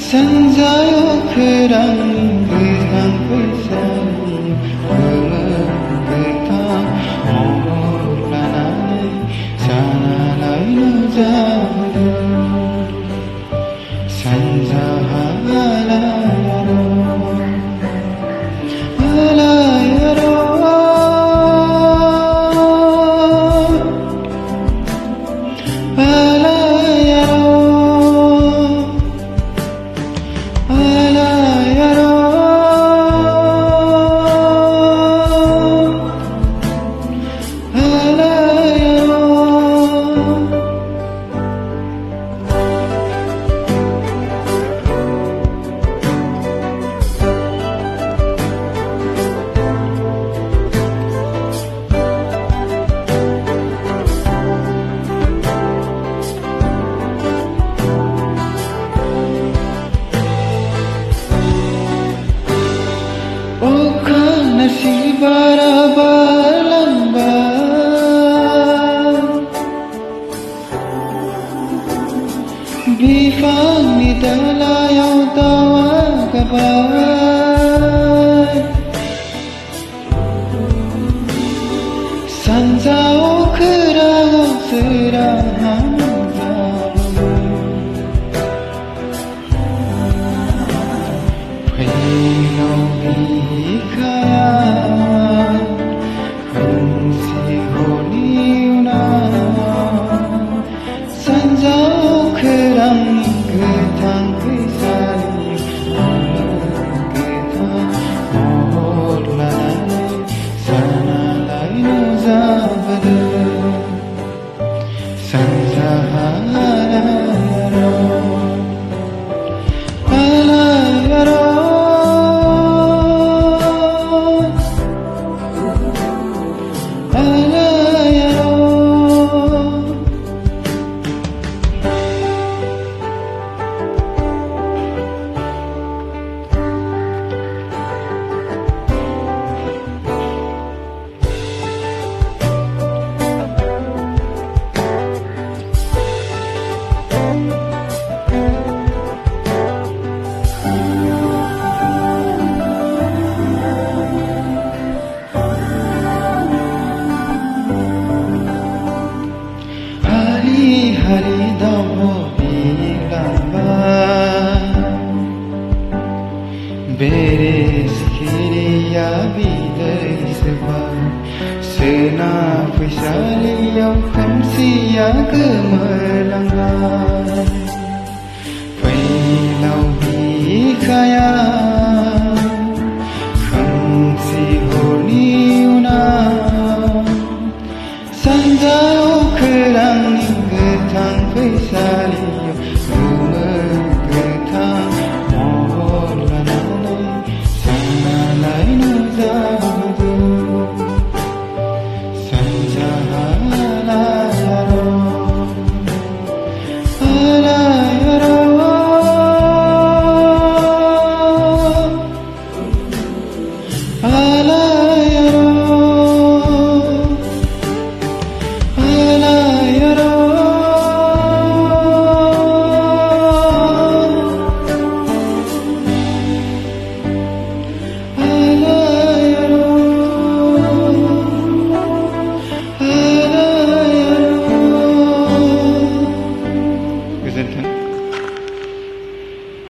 산자요 그랑니 그랑 그사니 그만 그타 몰라나네 사나라이노 자들 산자하라야로 하라야로 si barabalamba bifang ni dalayaw tawagabay sanjao kerang serang 산자오 그랑 그탕 그사니 그탕 몰라나네 사나라이노 자바드 산자하라야로 하라야로 hari damo bilamba beres kiriya bidaisba sena pisaliya kamsiya gemelanga pailau bikaya kamsi holiuna sanjao kerang Tang Pisali